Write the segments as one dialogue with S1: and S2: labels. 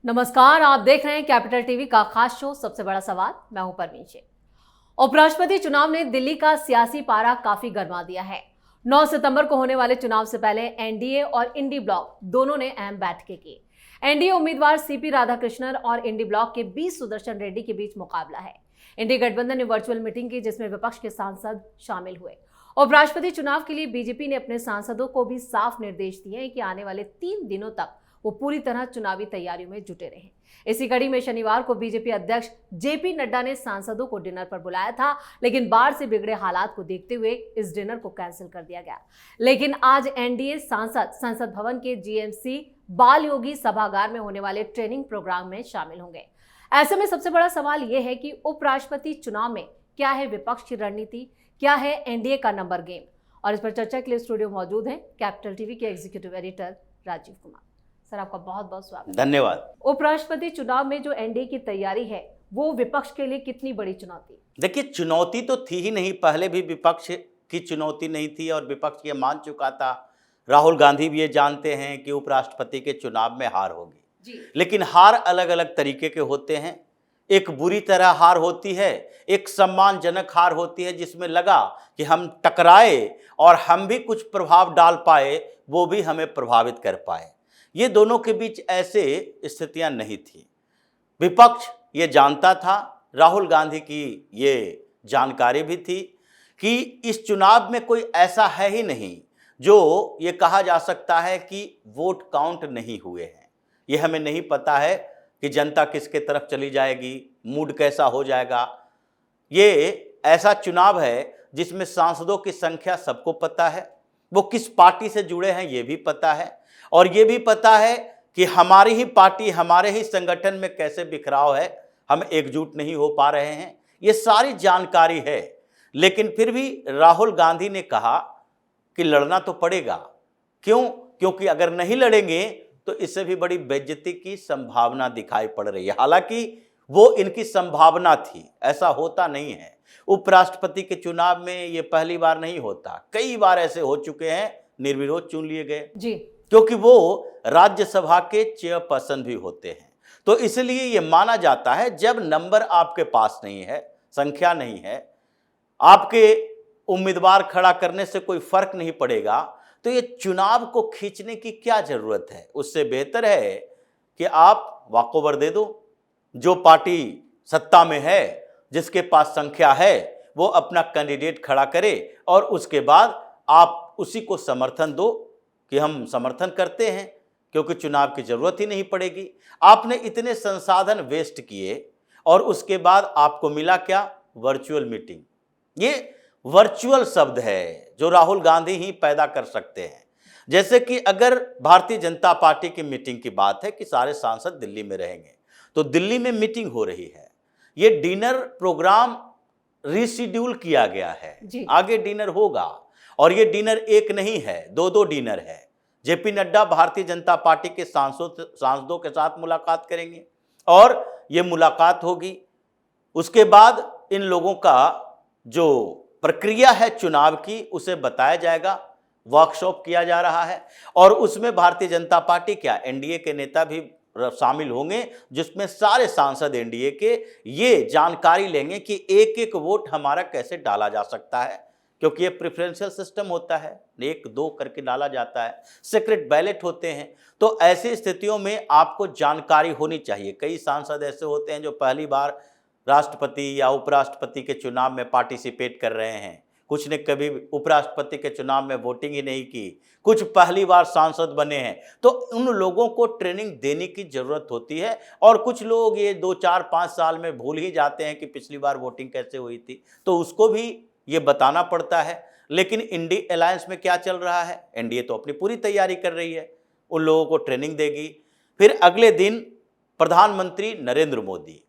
S1: नमस्कार, आप देख रहे हैं कैपिटल टीवी का खास शो सबसे बड़ा सवाल। मैं हूं परवीन शेख। उपराष्ट्रपति चुनाव ने दिल्ली का सियासी पारा काफी गर्मा दिया है। 9 सितंबर को होने वाले चुनाव से पहले एनडीए और इंडी ब्लॉक दोनों ने अहम बैठकें की। एनडीए उम्मीदवार सीपी राधाकृष्णन और इंडी ब्लॉक के बी सुदर्शन रेड्डी के बीच मुकाबला है। इंडी गठबंधन ने वर्चुअल मीटिंग की जिसमें विपक्ष के सांसद शामिल हुए। उपराष्ट्रपति चुनाव के लिए बीजेपी ने अपने सांसदों को भी साफ निर्देश दिए हैं कि आने वाले 3 दिनों तक वो पूरी तरह चुनावी तैयारियों में जुटे रहे। इसी कड़ी में शनिवार को बीजेपी अध्यक्ष जेपी नड्डा ने सांसदों को डिनर पर बुलाया था, लेकिन बाढ़ से बिगड़े हालात को देखते हुए इस डिनर को कैंसिल कर दिया गया। लेकिन आज एनडीए सांसद संसद भवन के जीएमसी बाल योगी सभागार में होने वाले ट्रेनिंग प्रोग्राम में शामिल होंगे। ऐसे में सबसे बड़ा सवाल यह है कि उपराष्ट्रपति चुनाव में क्या है विपक्ष की रणनीति, क्या है एनडीए का नंबर गेम। और इस पर चर्चा के लिए स्टूडियो मौजूद हैं कैपिटल टीवी के executive editor Rajeev Kumar. Sir, आपका बहुत बहुत स्वागत।
S2: धन्यवाद।
S1: उपराष्ट्रपति चुनाव में जो एनडीए की तैयारी है वो विपक्ष के लिए कितनी बड़ी चुनौती?
S2: देखिए, चुनौती तो थी ही नहीं, पहले भी विपक्ष की चुनौती नहीं थी और विपक्ष ये मान चुका था। राहुल गांधी भी ये जानते हैं कि उपराष्ट्रपति के चुनाव में हार होगी, लेकिन हार अलग अलग तरीके के होते हैं। एक बुरी तरह हार होती है, एक सम्मानजनक हार होती है जिसमें लगा कि हम टकराए और हम भी कुछ प्रभाव डाल पाए, वो भी हमें प्रभावित कर पाए। ये दोनों के बीच ऐसे स्थितियां नहीं थी। विपक्ष ये जानता था, राहुल गांधी की ये जानकारी भी थी कि इस चुनाव में कोई ऐसा है ही नहीं जो ये कहा जा सकता है कि वोट काउंट नहीं हुए हैं। ये हमें नहीं पता है कि जनता किसके तरफ चली जाएगी, मूड कैसा हो जाएगा। ये ऐसा चुनाव है जिसमें सांसदों की संख्या सबको पता है, वो किस पार्टी से जुड़े हैं ये भी पता है, और ये भी पता है कि हमारी ही पार्टी, हमारे ही संगठन में कैसे बिखराव है, हम एकजुट नहीं हो पा रहे हैं। ये सारी जानकारी है, लेकिन फिर भी राहुल गांधी ने कहा कि लड़ना तो पड़ेगा। क्यों? क्योंकि अगर नहीं लड़ेंगे तो इससे भी बड़ी बेइज्जती की संभावना दिखाई पड़ रही है। हालांकि वो इनकी संभावना थी, ऐसा होता नहीं है। उपराष्ट्रपति के चुनाव में ये पहली बार नहीं होता, कई बार ऐसे हो चुके हैं, निर्विरोध चुन लिए गए जी, क्योंकि वो राज्यसभा के चेयरपर्सन भी होते हैं। तो इसलिए ये माना जाता है जब नंबर आपके पास नहीं है, संख्या नहीं है, आपके उम्मीदवार खड़ा करने से कोई फर्क नहीं पड़ेगा, तो ये चुनाव को खींचने की क्या जरूरत है। उससे बेहतर है कि आप वॉकओवर दे दो। जो पार्टी सत्ता में है, जिसके पास संख्या है, वो अपना कैंडिडेट खड़ा करे और उसके बाद आप उसी को समर्थन दो कि हम समर्थन करते हैं, क्योंकि चुनाव की जरूरत ही नहीं पड़ेगी। आपने इतने संसाधन वेस्ट किए और उसके बाद आपको मिला क्या? Virtual meeting. ये वर्चुअल शब्द है जो राहुल गांधी ही पैदा कर सकते हैं। जैसे कि अगर भारतीय जनता पार्टी की मीटिंग की बात है कि सारे सांसद दिल्ली में रहेंगे, तो दिल्ली में मीटिंग हो रही है, ये डिनर प्रोग्राम रीशेड्यूल किया गया है, आगे डिनर होगा। और ये डिनर एक नहीं है, 2 डिनर है। जेपी नड्डा भारतीय जनता पार्टी के सांसदों के साथ मुलाकात करेंगे और ये मुलाकात होगी। उसके बाद इन लोगों का जो प्रक्रिया है चुनाव की, उसे बताया जाएगा, वर्कशॉप किया जा रहा है और उसमें भारतीय जनता पार्टी क्या, एनडीए के नेता भी शामिल होंगे, जिसमें सारे सांसद एनडीए के ये जानकारी लेंगे कि एक एक वोट हमारा कैसे डाला जा सकता है, क्योंकि ये प्रेफरेंशियल सिस्टम होता है, 1-2 करके डाला जाता है, सीक्रेट बैलेट होते हैं। तो ऐसी स्थितियों में आपको जानकारी होनी चाहिए। कई सांसद ऐसे होते हैं जो पहली बार राष्ट्रपति या उपराष्ट्रपति के चुनाव में पार्टिसिपेट कर रहे हैं, कुछ ने कभी उपराष्ट्रपति के चुनाव में वोटिंग ही नहीं की, कुछ पहली बार सांसद बने हैं। तो उन लोगों को ट्रेनिंग देने की जरूरत होती है और कुछ लोग ये 2-4-5 साल में भूल ही जाते हैं कि पिछली बार वोटिंग कैसे हुई थी, तो उसको भी ये बताना पड़ता है। लेकिन इंडी अलायंस में क्या चल रहा है? एनडीए तो अपनी पूरी तैयारी कर रही है, उन लोगों को ट्रेनिंग देगी। फिर अगले दिन प्रधानमंत्री नरेंद्र मोदी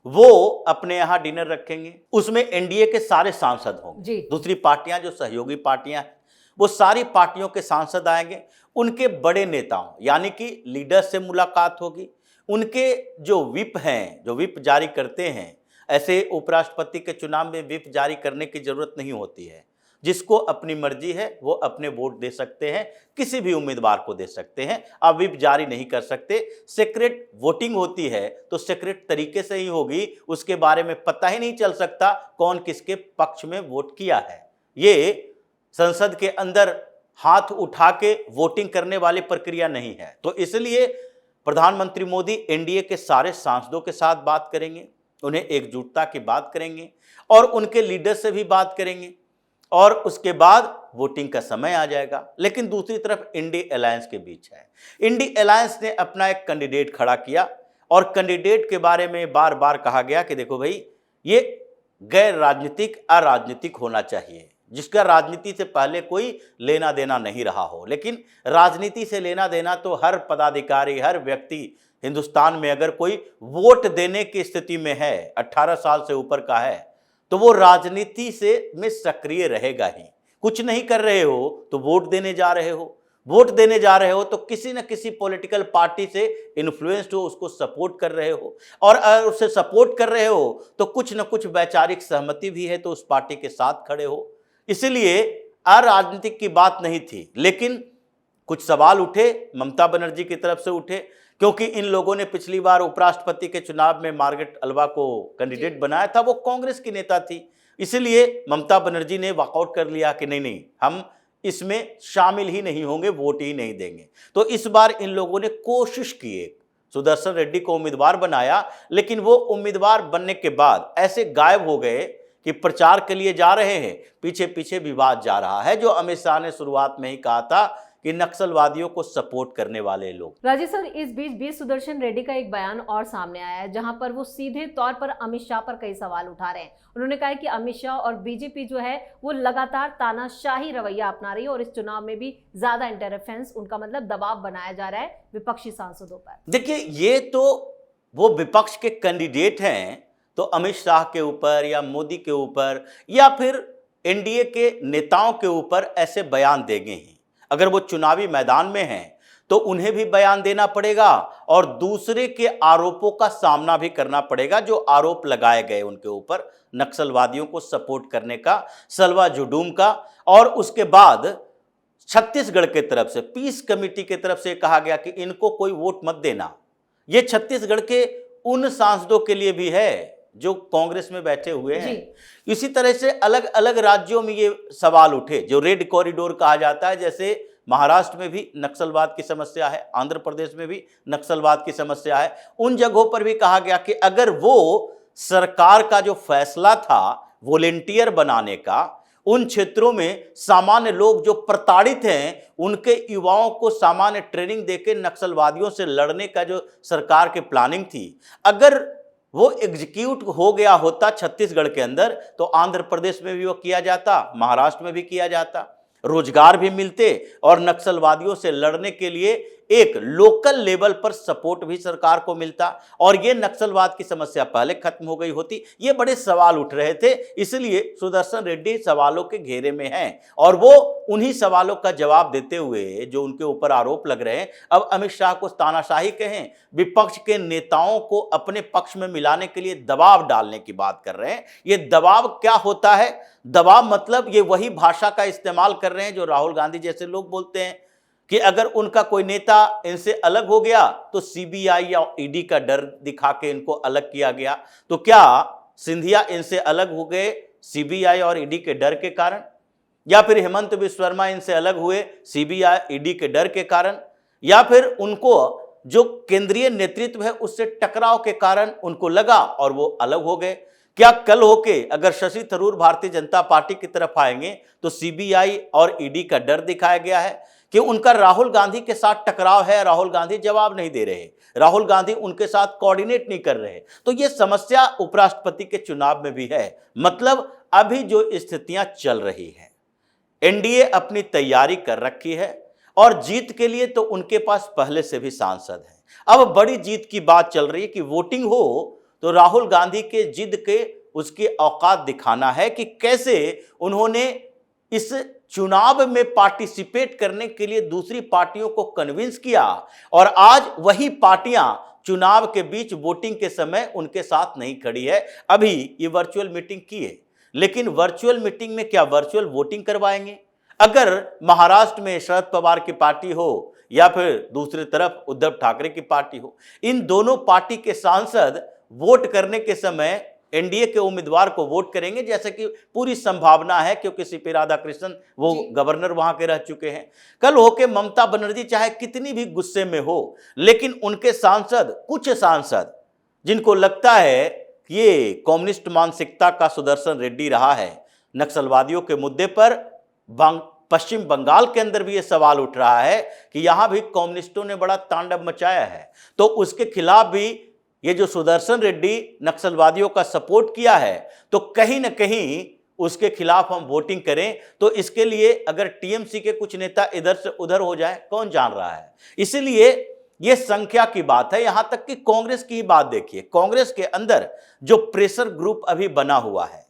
S2: वो अपने यहाँ डिनर रखेंगे, उसमें एनडीए के सारे सांसद होंगे। दूसरी पार्टियां जो सहयोगी पार्टियां हैं, वो सारी पार्टियों के सांसद आएंगे, उनके बड़े नेताओं यानी कि लीडर से मुलाकात होगी। उनके जो विप हैं, जो विप जारी करते हैं, ऐसे उपराष्ट्रपति के चुनाव में विप जारी करने की जरूरत नहीं होती है। जिसको अपनी मर्जी है वो अपने वोट दे सकते हैं, किसी भी उम्मीदवार को दे सकते हैं। अब व्हिप जारी नहीं कर सकते। सीक्रेट वोटिंग होती है तो सीक्रेट तरीके से ही होगी, उसके बारे में पता ही नहीं चल सकता कौन किसके पक्ष में वोट किया है। ये संसद के अंदर हाथ उठा के वोटिंग करने वाली प्रक्रिया नहीं है। तो इसलिए प्रधानमंत्री मोदी एनडीए के सारे सांसदों के साथ बात करेंगे, उन्हें एकजुटता की बात करेंगे और उनके लीडर से भी बात करेंगे और उसके बाद वोटिंग का समय आ जाएगा। लेकिन दूसरी तरफ इंडी अलायंस के बीच है। इंडी अलायंस ने अपना एक कैंडिडेट खड़ा किया और कैंडिडेट के बारे में बार बार कहा गया कि देखो भाई, ये गैर राजनीतिक अराजनीतिक होना चाहिए, जिसका राजनीति से पहले कोई लेना देना नहीं रहा हो। लेकिन राजनीति से लेना देना तो हर पदाधिकारी, हर व्यक्ति हिंदुस्तान में अगर कोई वोट देने की स्थिति में है, 18 साल से ऊपर का है, तो वो राजनीति से में सक्रिय रहेगा ही। कुछ नहीं कर रहे हो तो वोट देने जा रहे हो, वोट देने जा रहे हो तो किसी न किसी पॉलिटिकल पार्टी से इन्फ्लुएंस्ड हो, उसको सपोर्ट कर रहे हो, और अगर उससे सपोर्ट कर रहे हो तो कुछ न कुछ वैचारिक सहमति भी है तो उस पार्टी के साथ खड़े हो। इसलिए अराजनीतिक की बात नहीं थी। लेकिन कुछ सवाल उठे, ममता बनर्जी की तरफ से उठे, क्योंकि इन लोगों ने पिछली बार उपराष्ट्रपति के चुनाव में मार्गरेट अल्वा को कैंडिडेट बनाया था, वो कांग्रेस की नेता थी। इसलिए ममता बनर्जी ने वॉकआउट कर लिया कि नहीं नहीं, हम इसमें शामिल ही नहीं होंगे, वोट ही नहीं देंगे। तो इस बार इन लोगों ने कोशिश की, एक सुदर्शन रेड्डी को उम्मीदवार बनाया, लेकिन वो उम्मीदवार बनने के बाद ऐसे गायब हो गए कि प्रचार के लिए जा रहे हैं, पीछे पीछे विवाद जा रहा है। जो अमित शाह ने शुरुआत में ही कहा था कि नक्सलवादियों को सपोर्ट करने वाले लोग।
S1: राजीव सर, इस बीच बी सुदर्शन रेड्डी का एक बयान और सामने आया है, जहां पर वो सीधे तौर पर अमित शाह पर कई सवाल उठा रहे हैं। उन्होंने कहा है कि अमित शाह और बीजेपी जो है वो लगातार तानाशाही रवैया अपना रही है और इस चुनाव में भी ज्यादा इंटरफेरेंस, उनका मतलब दबाव बनाया जा रहा है विपक्षी सांसदों पर।
S2: देखिए, ये तो वो विपक्ष के कैंडिडेट हैं, तो अमित शाह के ऊपर या मोदी के ऊपर या फिर एनडीए के नेताओं के ऊपर ऐसे बयान देंगे ही। अगर वो चुनावी मैदान में हैं तो उन्हें भी बयान देना पड़ेगा और दूसरे के आरोपों का सामना भी करना पड़ेगा, जो आरोप लगाए गए उनके ऊपर नक्सलवादियों को सपोर्ट करने का, सलवा जुडूम का। और उसके बाद छत्तीसगढ़ के तरफ से, पीस कमेटी के तरफ से कहा गया कि इनको कोई वोट मत देना। ये छत्तीसगढ़ के उन सांसदों के लिए भी है जो कांग्रेस में बैठे हुए हैं। इसी तरह से अलग अलग राज्यों में ये सवाल उठे, जो रेड कॉरिडोर कहा जाता है। जैसे महाराष्ट्र में भी नक्सलवाद की समस्या है, आंध्र प्रदेश में भी नक्सलवाद की समस्या है। उन जगहों पर भी कहा गया कि अगर वो सरकार का जो फैसला था वॉलेंटियर बनाने का, उन क्षेत्रों में सामान्य लोग जो प्रताड़ित हैं, उनके युवाओं को सामान्य ट्रेनिंग देकर नक्सलवादियों से लड़ने का जो सरकार की प्लानिंग थी, अगर वो एग्जीक्यूट हो गया होता छत्तीसगढ़ के अंदर, तो आंध्र प्रदेश में भी वो किया जाता, महाराष्ट्र में भी किया जाता, रोजगार भी मिलते और नक्सलवादियों से लड़ने के लिए एक लोकल लेवल पर सपोर्ट भी सरकार को मिलता और ये नक्सलवाद की समस्या पहले खत्म हो गई होती। ये बड़े सवाल उठ रहे थे, इसलिए सुदर्शन रेड्डी सवालों के घेरे में हैं और वो उन्हीं सवालों का जवाब देते हुए जो उनके ऊपर आरोप लग रहे हैं, अब अमित शाह को तानाशाही कहें, विपक्ष के नेताओं को अपने पक्ष में मिलाने के लिए दबाव डालने की बात कर रहे हैं। ये दबाव क्या होता है? दबाव मतलब ये वही भाषा का इस्तेमाल कर रहे हैं जो राहुल गांधी जैसे लोग बोलते हैं कि अगर उनका कोई नेता इनसे अलग हो गया तो सीबीआई या ईडी का डर दिखा के इनको अलग किया गया। तो क्या सिंधिया इनसे अलग हो गए सीबीआई और ईडी के डर के कारण, या फिर हेमंत बिस्व शर्मा इनसे अलग हुए सीबीआई ईडी के डर के कारण, या फिर उनको जो केंद्रीय नेतृत्व है उससे टकराव के कारण उनको लगा और वो अलग हो गए? क्या कल होके अगर शशि थरूर भारतीय जनता पार्टी की तरफ आएंगे तो सीबीआई और ईडी का डर दिखाया गया है कि उनका राहुल गांधी के साथ टकराव है, राहुल गांधी जवाब नहीं दे रहे, राहुल गांधी उनके साथ कोऑर्डिनेट नहीं कर रहे। तो ये समस्या उपराष्ट्रपति के चुनाव में भी है। मतलब अभी जो स्थितियां चल रही है, एनडीए अपनी तैयारी कर रखी है और जीत के लिए तो उनके पास पहले से भी सांसद हैं। अब बड़ी जीत की बात चल रही है कि वोटिंग हो तो राहुल गांधी के जिद के उसकी औकात दिखाना है कि कैसे उन्होंने इस चुनाव में पार्टिसिपेट करने के लिए दूसरी पार्टियों को कन्विंस किया और आज वही पार्टियां चुनाव के बीच वोटिंग के समय उनके साथ नहीं खड़ी है। अभी ये वर्चुअल मीटिंग की है, लेकिन वर्चुअल मीटिंग में क्या वर्चुअल वोटिंग करवाएंगे? अगर महाराष्ट्र में शरद पवार की पार्टी हो या फिर दूसरी तरफ उद्धव ठाकरे की पार्टी हो, इन दोनों पार्टी के सांसद वोट करने के समय एनडीए के उम्मीदवार को वोट करेंगे, जैसे कि पूरी संभावना है, क्योंकि सीपी राधाकृष्णन वो गवर्नर वहां के रह चुके हैं। कल होके ममता बनर्जी चाहे कितनी भी गुस्से में हो, लेकिन उनके सांसद, कुछ सांसद जिनको लगता है कि ये कम्युनिस्ट मानसिकता का सुदर्शन रेड्डी रहा है, नक्सलवादियों के मुद्दे पर पश्चिम बंगाल के अंदर भी ये सवाल उठ रहा है कि यहां भी कम्युनिस्टों ने बड़ा तांडव मचाया है, तो उसके खिलाफ भी ये जो सुदर्शन रेड्डी नक्सलवादियों का सपोर्ट किया है, तो कहीं ना कहीं उसके खिलाफ हम वोटिंग करें। तो इसके लिए अगर टीएमसी के कुछ नेता इधर से उधर हो जाए, कौन जान रहा है। इसलिए ये संख्या की बात है। यहां तक कि कांग्रेस की ही बात देखिए, कांग्रेस के अंदर जो प्रेशर ग्रुप अभी बना हुआ है,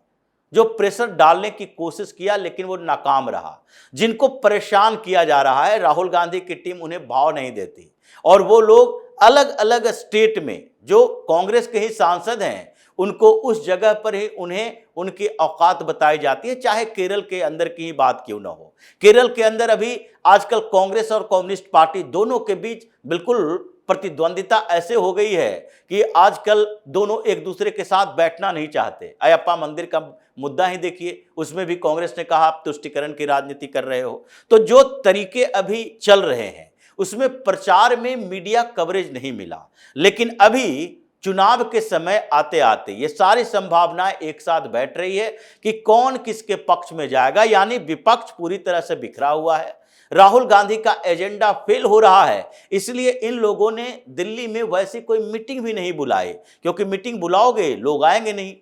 S2: जो प्रेशर डालने की कोशिश किया लेकिन वो नाकाम रहा, जिनको परेशान किया जा रहा है, राहुल गांधी की टीम उन्हें भाव नहीं देती, और वो लोग अलग अलग स्टेट में जो कांग्रेस के ही सांसद हैं, उनको उस जगह पर ही उन्हें उनकी औकात बताई जाती है, चाहे केरल के अंदर की ही बात क्यों ना हो। केरल के अंदर अभी आजकल कांग्रेस और कम्युनिस्ट पार्टी दोनों के बीच बिल्कुल प्रतिद्वंदिता ऐसे हो गई है कि आजकल दोनों एक दूसरे के साथ बैठना नहीं चाहते। अयप्पा मंदिर का मुद्दा ही देखिए, उसमें भी कांग्रेस ने कहा आप तुष्टीकरण की राजनीति कर रहे हो। तो जो तरीके अभी चल रहे हैं उसमें प्रचार में मीडिया कवरेज नहीं मिला, लेकिन अभी चुनाव के समय आते आते ये सारी संभावनाएं एक साथ बैठ रही है कि कौन किसके पक्ष में जाएगा। यानी विपक्ष पूरी तरह से बिखरा हुआ है, राहुल गांधी का एजेंडा फेल हो रहा है, इसलिए इन लोगों ने दिल्ली में वैसी कोई मीटिंग भी नहीं बुलाई, क्योंकि मीटिंग बुलाओगे लोग आएंगे नहीं।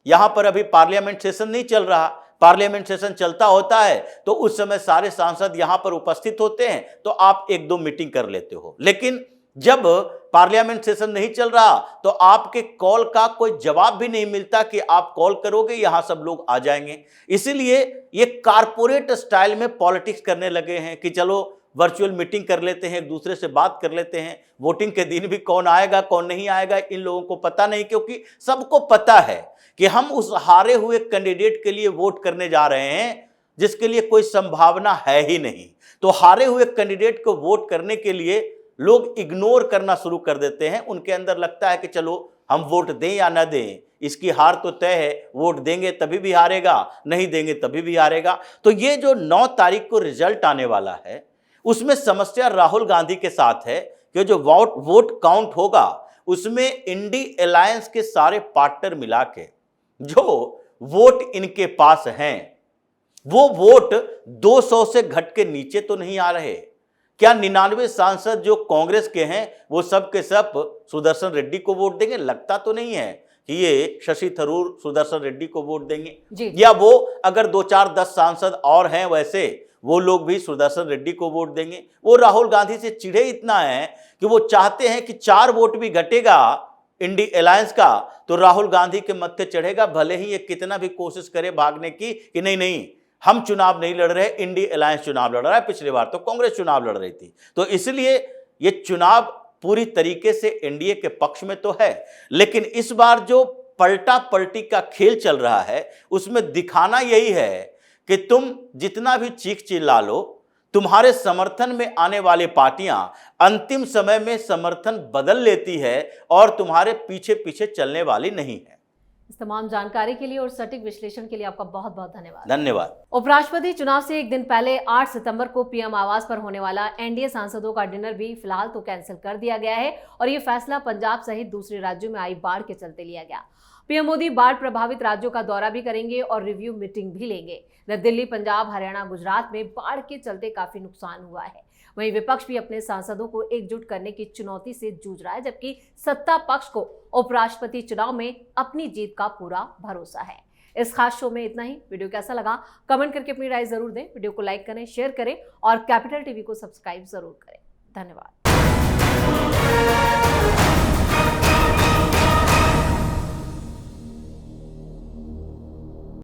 S2: यहां पर अभी पार्लियामेंट सेशन नहीं चल रहा, पार्लियामेंट सेशन चलता होता है तो उस समय सारे सांसद यहां पर उपस्थित होते हैं, तो आप एक दो मीटिंग कर लेते हो। लेकिन जब पार्लियामेंट सेशन नहीं चल रहा तो आपके कॉल का कोई जवाब भी नहीं मिलता कि आप कॉल करोगे यहां सब लोग आ जाएंगे। इसीलिए ये कारपोरेट स्टाइल में पॉलिटिक्स करने लगे हैं कि चलो वर्चुअल मीटिंग कर लेते हैं, एक दूसरे से बात कर लेते हैं, वोटिंग के दिन भी कौन आएगा कौन नहीं आएगा इन लोगों को पता नहीं, क्योंकि सबको पता है कि हम उस हारे हुए कैंडिडेट के लिए वोट करने जा रहे हैं जिसके लिए कोई संभावना है ही नहीं। तो हारे हुए कैंडिडेट को वोट करने के लिए लोग इग्नोर करना शुरू कर देते हैं। उनके अंदर लगता है कि चलो हम वोट दें या ना दें, इसकी हार तो तय है, वोट देंगे तभी भी हारेगा, नहीं देंगे तभी भी हारेगा। तो ये जो 9 तारीख को रिजल्ट आने वाला है उसमें समस्या राहुल गांधी के साथ है कि जो वोट काउंट होगा उसमें इंडी अलायंस के सारे पार्टनर मिला के जो वोट इनके पास हैं वो वोट 200 से घट के नीचे तो नहीं आ रहे। क्या 99 सांसद जो कांग्रेस के हैं वो सब के सब सुदर्शन रेड्डी को वोट देंगे? लगता तो नहीं है कि ये शशि थरूर सुदर्शन रेड्डी को वोट देंगे जी। या वो अगर 2 4 10 सांसद और हैं वैसे वो लोग भी सुदर्शन रेड्डी को वोट देंगे। वो राहुल गांधी से चिढ़े इतना है कि वो चाहते हैं कि 4 वोट भी घटेगा इंडी अलायंस का तो राहुल गांधी के मत्थे चढ़ेगा, भले ही ये कितना भी कोशिश करे भागने की कि नहीं नहीं हम चुनाव नहीं लड़ रहे, इंडी अलायंस चुनाव लड़ रहा है। पिछली बार तो कांग्रेस चुनाव लड़ रही थी, तो इसलिए ये चुनाव पूरी तरीके से एनडीए के पक्ष में तो है, लेकिन इस बार जो पलटा पलटी का खेल चल रहा है उसमें दिखाना यही है कि तुम जितना भी चीख चिल्ला लो, तुम्हारे समर्थन में आने वाली पार्टियां अंतिम समय में समर्थन बदल लेती है और तुम्हारे पीछे पीछे चलने वाली नहीं है।
S1: इस तमाम जानकारी के लिए और सटीक विश्लेषण के लिए आपका बहुत बहुत धन्यवाद।
S2: धन्यवाद।
S1: उपराष्ट्रपति चुनाव से एक दिन पहले 8 सितंबर को पीएम आवास पर होने वाला एनडीए सांसदों का डिनर भी फिलहाल तो कैंसिल कर दिया गया है और ये फैसला पंजाब सहित दूसरे राज्यों में आई बाढ़ के चलते लिया गया। पीएम मोदी बाढ़ प्रभावित राज्यों का दौरा भी करेंगे और रिव्यू मीटिंग भी लेंगे। दिल्ली, पंजाब, हरियाणा, गुजरात में बाढ़ के चलते काफी नुकसान हुआ है। वहीं विपक्ष भी अपने सांसदों को एकजुट करने की चुनौती से जूझ रहा है, जबकि सत्ता पक्ष को उपराष्ट्रपति चुनाव में अपनी जीत का पूरा भरोसा है। इस खास शो में इतना ही। वीडियो कैसा लगा कमेंट करके अपनी राय जरूर दें। वीडियो को लाइक करें, शेयर करें और कैपिटल टीवी को सब्सक्राइब जरूर करें। धन्यवाद।